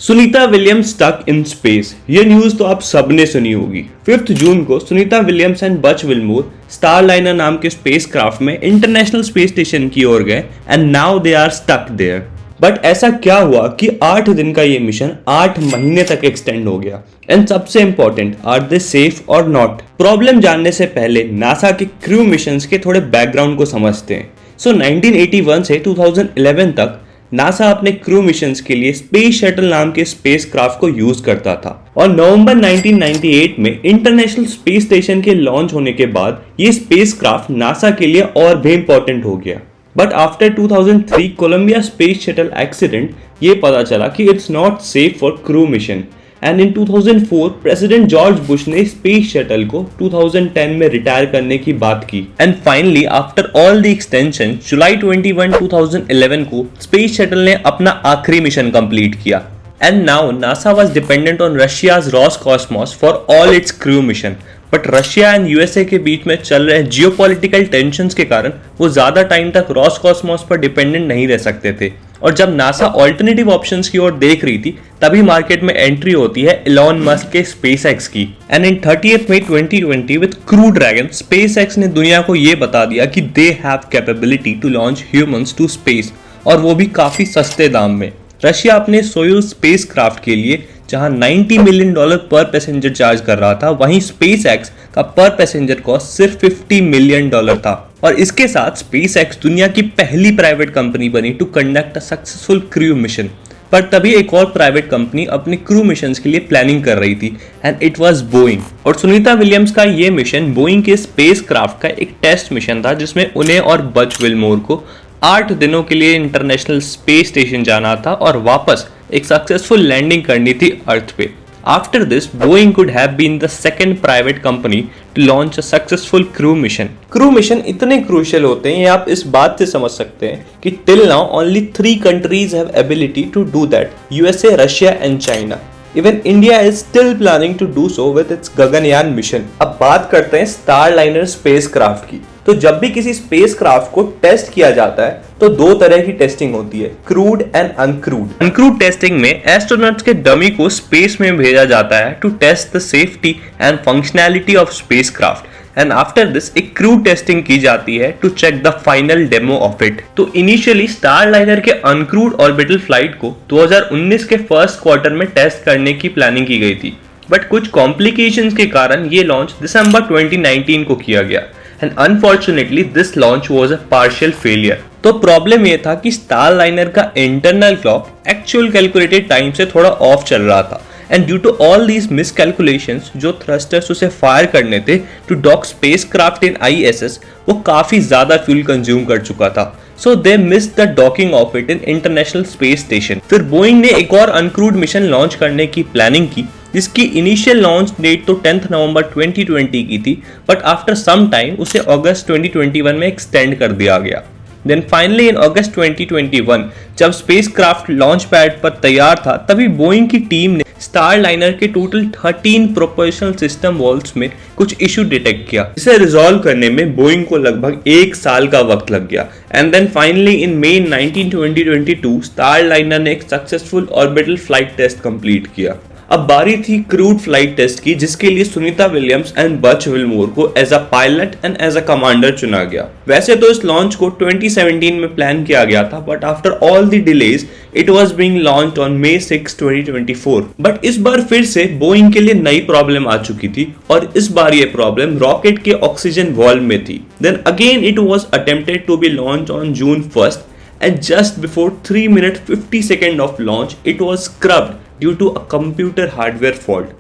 Sunita Williams stuck in space. ये news तो आप सबने सुनी होगी। 5 जून को Sunita Williams and Butch Wilmore Starliner नाम के स्पेस क्राफ्ट में इंटरनेशनल स्पेस स्टेशन की ओर गए and now they are stuck there. But ऐसा क्या हुआ कि 8 दिन का ये मिशन 8 महीने तक एक्सटेंड हो गया? एंड सबसे इंपॉर्टेंट, आर दे सेफ और नॉट? प्रॉब्लम जानने से पहले नासा के क्रू मिशंस के थोड़े बैकग्राउंड को समझते हैं। 1981 से 2011 तक नासा अपने क्रू मिशंस के लिए स्पेस शटल नाम के स्पेस क्राफ्ट को यूज करता था और नवंबर 1998 में इंटरनेशनल स्पेस स्टेशन के लॉन्च होने के बाद ये स्पेस क्राफ्ट नासा के लिए और भी इंपॉर्टेंट हो गया। But after 2003 Columbia space shuttle accident ये पता चला कि it's not safe for crew mission and in 2004 President George Bush ने स्पेस शटल को 2010 में रिटायर करने की बात की। And finally after all the extension July 21, 2011 को स्पेस शटल ने अपना आखिरी मिशन कंप्लीट किया। And now NASA was dependent on Russia's Roscosmos for all its crew mission. But Russia and USA के बीच में चल रहे जियोपॉलिटिकल टेंशंस के कारण वो ज्यादा टाइम तक रॉसकॉस्मोस पर डिपेंडेंट नहीं रह सकते थे और जब नासा ऑल्टरनेटिव ऑप्शंस की ओर देख रही थी तभी मार्केट में एंट्री होती है इलॉन मस्क के स्पेसएक्स की। And in 30th May 2020 with Crew Dragon SpaceX ने दुनिया को ये बता दिया कि they have capability to launch humans to space और वो भी काफी सस्ते दाम में। रशिया अपने सोयूज स्पेस क्राफ्ट के लिए जहां $90 मिलियन पर पैसेंजर चार्ज कर रहा था, वहीं स्पेसएक्स का पर पैसेंजर कॉस्ट सिर्फ $50 मिलियन था। और इसके साथ स्पेसएक्स दुनिया की पहली प्राइवेट कंपनी बनी to conduct a successful crew mission. पर तभी एक और प्राइवेट कंपनी अपने क्रू मिशंस के लिए प्लानिंग कर रही थी एंड इट वाज बोइंग। और सुनीता विलियम्स का ये मिशन बोइंग के स्पेस क्राफ्ट का एक टेस्ट मिशन था जिसमें उन्हें और बच विल्मोर को 8 दिनों के लिए इंटरनेशनल स्पेस स्टेशन जाना था और वापस एक सक्सेसफुल लैंडिंग करनी थी अर्थ पे। After this, Boeing could have been the second private company to launch a successful crew mission. Crew mission इतने crucial होते हैं, ये आप इस बात से समझ सकते हैं कि till now only 3 countries have ability to do that: USA, Russia and China. Even India is still planning to do so with its Gaganyaan mission. अब बात करते हैं स्टारलाइनर स्पेसक्राफ्ट की। तो जब भी किसी स्पेसक्राफ्ट को टेस्ट किया जाता है तो 2 तरह की टेस्टिंग होती है, crewed and uncrewed. Uncrewed testing में एस्ट्रोनॉट्स के डमी को स्पेस में भेजा जाता है to test the safety and functionality of spacecraft and after this एक क्रू टेस्टिंग की जाती है to check the final demo of it. तो इनिशियली स्टारलाइनर के अनक्रूड ऑर्बिटल फ्लाइट को 2019 के फर्स्ट क्वार्टर में टेस्ट करने की प्लानिंग की गई थी, बट कुछ कॉम्प्लिकेशंस के कारण ये लॉन्च दिसंबर 2019 को किया गया and unfortunately this launch was a partial failure. तो प्रॉब्लम ये था कि स्टारलाइनर का internal clock actual calculated time से थोड़ा ऑफ चल रहा था and due to all these miscalculations जो थ्रस्टर्स उसे फायर करने थे to dock spacecraft in ISS वो काफी ज्यादा फ्यूल कंज्यूम कर चुका था। So they missed the docking of it in International Space Station. फिर बोइंग ने एक और अनक्रूड मिशन लॉन्च करने की प्लानिंग की जिसकी इनिशियल लॉन्च डेट तो 10 नवंबर 2020 की थी, बट आफ्टर सम टाइम उसे अगस्त 2021 में एक्सटेंड कर दिया गया। देन फाइनली इन अगस्त 2021 जब स्पेसक्राफ्ट लॉन्च पैड पर तैयार था तभी बोइंग की टीम ने स्टारलाइनर के टोटल 13 प्रोपल्शन सिस्टम वॉल्व्स में कुछ इशू डिटेक्ट किया। इसे रिजॉल्व करने में बोइंग को लगभग 1 साल का वक्त लग गया and then finally in May 19, 2022 Starliner ने एक successful orbital flight test complete किया। अब बारी थी क्रूड फ्लाइट टेस्ट की जिसके लिए Sunita Williams and Butch Wilmore को as a pilot and as a commander चुना गया। वैसे तो इस लॉन्च को 2017 में प्लान किया गया था, but after all the delays it was being launched on May 6, 2024। But इस बार फिर से बोइंग के लिए नई प्रॉब्लम आ चुकी थी और इस बार ये प्रॉब्लम रॉकेट के ऑक्सीजन वॉल्व में थी। Then again it was attempted to be launch on June 1st and just before 3 minutes 50 seconds of launch it was scrubbed due to a computer hardware fault.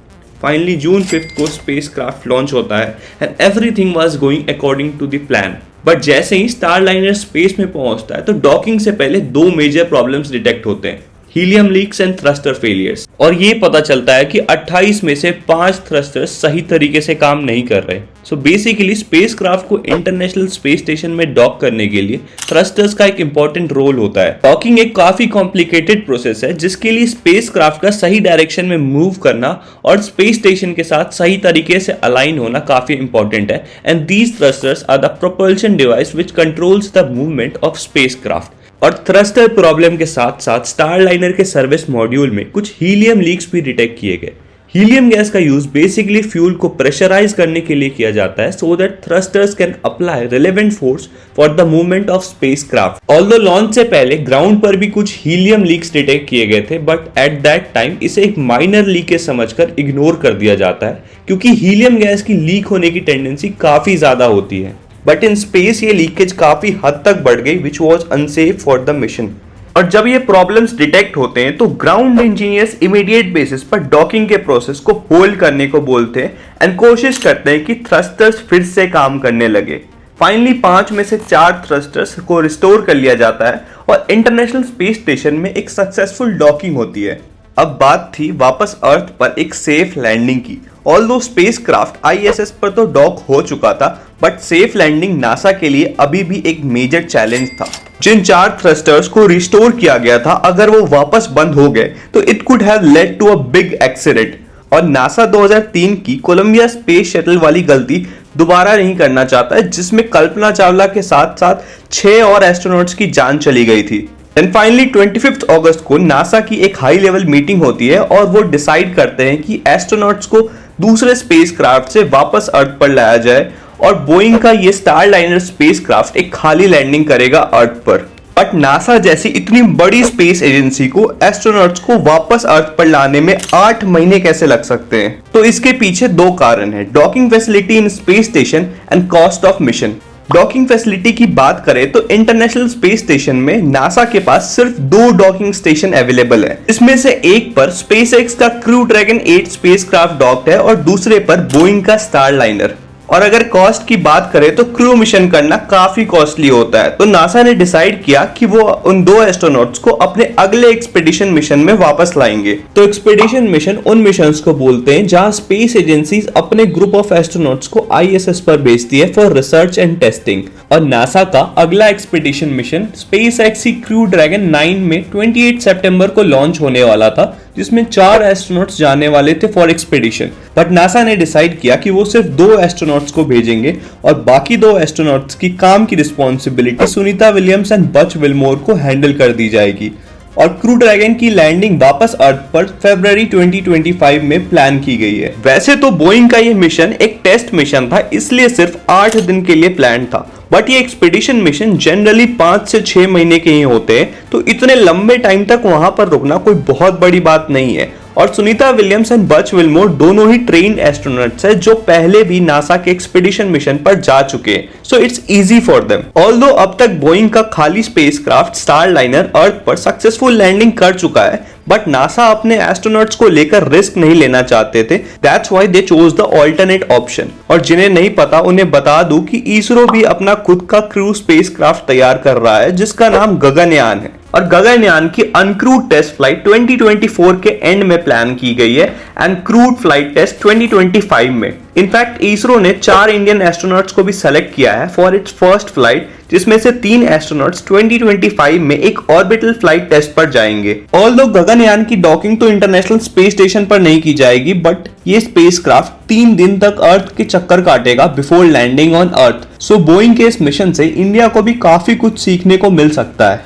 Finally June 5th को spacecraft launch होता है and everything was going according to the plan. But जैसे ही Starliner space में पहुंचता है तो docking से पहले 2 मेजर प्रॉब्लम्स डिटेक्ट होते हैं, helium leaks and thruster failures. और ये पता चलता है कि 28 में से 5 थ्रस्टर्स सही तरीके से काम नहीं कर रहे। सो बेसिकली स्पेसक्राफ्ट को इंटरनेशनल स्पेस स्टेशन में डॉक करने के लिए थ्रस्टर्स का एक इंपॉर्टेंट रोल होता है। डॉकिंग एक काफी कॉम्प्लिकेटेड प्रोसेस है जिसके लिए स्पेसक्राफ्ट का सही डायरेक्शन में मूव करना और स्पेस स्टेशन के साथ सही तरीके से अलाइन होना काफी इंपॉर्टेंट है and these thrusters are the propulsion device which controls the movement of spacecraft. और थ्रस्टर प्रॉब्लम के साथ साथ स्टारलाइनर के सर्विस मॉड्यूल में कुछ हीलियम लीक्स भी डिटेक्ट किए गए। हीलियम गैस का यूज बेसिकली फ्यूल को प्रेशराइज करने के लिए किया जाता है so that thrusters can apply relevant force for the movement of spacecraft. Although launch से पहले ग्राउंड पर भी कुछ हीलियम लीक्स डिटेक्ट किए गए थे, बट एट दैट टाइम इसे एक माइनर लीकेज समझकर इग्नोर कर दिया जाता है क्योंकि हीलियम गैस की लीक होने की टेंडेंसी काफी ज्यादा होती है। बट इन स्पेस ये लीकेज काफी हद तक बढ़ गई which was unsafe for the mission. और जब ये प्रॉब्लम्स डिटेक्ट होते हैं तो ग्राउंड इंजीनियर्स इमीडिएट बेसिस पर डॉकिंग के प्रोसेस को होल्ड करने को बोलते हैं एंड कोशिश करते हैं कि थ्रस्टर्स फिर से काम करने लगे। फाइनली 5 में से 4 थ्रस्टर्स को रिस्टोर कर लिया जाता है और इंटरनेशनल स्पेस स्टेशन में एक सक्सेसफुल डॉकिंग होती है। अब बात थी वापस अर्थ पर एक सेफ लैंडिंग की। ऑल्दो स्पेसक्राफ्ट आईएसएस पर तो डॉक हो चुका था, बट सेफ लैंडिंग नासा के लिए अभी भी एक मेजर चैलेंज था। जिन 4 थ्रस्टर्स को रिस्टोर किया गया था, अगर वो वापस बंद हो गए तो it could have led to a big accident. और नासा 2003 की कोलंबिया स्पेस शटल वाली गलती दोबारा नहीं करना चाहता है, जिसमें कल्पना चावला के साथ साथ 6 और एस्ट्रोनॉट्स की जान चली गई थी। एंड फाइनली 25 अगस्त को नासा की एक हाई लेवल मीटिंग होती है और वो डिसाइड करते हैं कि एस्ट्रोनॉट्स को दूसरे स्पेसक्राफ्ट से वापस अर्थ पर लाया जाए और बोइंग का ये स्टारलाइनर स्पेसक्राफ्ट एक खाली लैंडिंग करेगा अर्थ पर। बट नासा जैसी इतनी बड़ी स्पेस एजेंसी को एस्ट्रोनॉट्स को वापस अर्थ पर लाने में 8 महीने कैसे लग सकते हैं? तो इसके पीछे 2 कारण है, docking facility in space station and cost of mission. Docking facility की बात करें तो इंटरनेशनल स्पेस स्टेशन में नासा के पास सिर्फ 2 डॉकिंग स्टेशन अवेलेबल है। इसमें से एक पर स्पेसएक्स का क्रू ड्रैगन 8 स्पेसक्राफ्ट डॉक्ड है और दूसरे पर बोइंग का स्टारलाइनर। और अगर कॉस्ट की बात करें तो क्रू मिशन करना काफी कॉस्टली होता है, तो नासा ने डिसाइड किया कि वो उन 2 एस्ट्रोनॉट्स को अपने अगले एक्सपेडिशन मिशन में वापस लाएंगे। तो एक्सपेडिशन मिशन उन मिशंस को बोलते हैं जहां स्पेस एजेंसीज अपने ग्रुप ऑफ एस्ट्रोनॉट्स को आईएसएस पर भेजती है फॉर रिसर्च एंड टेस्टिंग। और नासा का अगला expedition mission SpaceX crew dragon 9 में 28 सितंबर को लॉन्च होने वाला था, जिसमें 4 एस्ट्रोनॉट्स जाने वाले थे फॉर एक्सपेडिशन। बट नासा ने डिसाइड किया कि वो सिर्फ 2 एस्ट्रोनॉट्स को भेजेंगे और बाकी 2 एस्ट्रोनॉट्स की काम की रिस्पॉन्सिबिलिटी सुनीता विलियम्स एंड बच विलमोर को हैंडल कर दी जाएगी। और क्रू ड्रैगन की लैंडिंग वापस अर्थ पर फरवरी 2025 में प्लान की गई है। वैसे तो बोइंग का ये मिशन एक टेस्ट मिशन था, इसलिए सिर्फ 8 दिन के लिए प्लान था, बट ये एक्सपेडिशन मिशन जनरली 5 से 6 महीने के ही होते हैं, तो इतने लंबे टाइम तक वहां पर रुकना कोई बहुत बड़ी बात नहीं है। और सुनीता विलियम्स एंड बच विलमोर दोनों ही ट्रेन्ड एस्ट्रोनॉट्स हैं जो पहले भी नासा के एक्सपेडिशन मिशन पर जा चुके हैं, so it's easy for them. Although अब तक बोइंग का खाली स्पेसक्राफ्ट स्टारलाइनर अर्थ पर सक्सेसफुल लैंडिंग कर चुका है, बट नासा अपने एस्ट्रोनॉट्स को लेकर रिस्क नहीं लेना चाहते थे, that's why they chose the alternate option. और जिन्हें नहीं पता उन्हें बता दूं कि इसरो भी अपना खुद का क्रू स्पेसक्राफ्ट तैयार कर रहा है जिसका नाम गगनयान है। और गगनयान की अनक्रूड टेस्ट फ्लाइट 2024 के एंड में प्लान की गई है एंड क्रूड फ्लाइट टेस्ट 2025 में। इनफैक्ट इसरो ने 4 इंडियन एस्ट्रोनॉट्स को भी सेलेक्ट किया है फॉर इट्स फर्स्ट फ्लाइट, जिसमें से 3 एस्ट्रोनॉट्स 2025 में एक ऑर्बिटल फ्लाइट टेस्ट पर जाएंगे। ऑल्दो गगनयान की डॉकिंग तो इंटरनेशनल स्पेस स्टेशन पर नहीं की जाएगी, बट ये स्पेसक्राफ्ट 3 दिन तक अर्थ के चक्कर काटेगा before landing on earth. So Boeing के इस मिशन से इंडिया को भी काफी कुछ सीखने को मिल सकता है।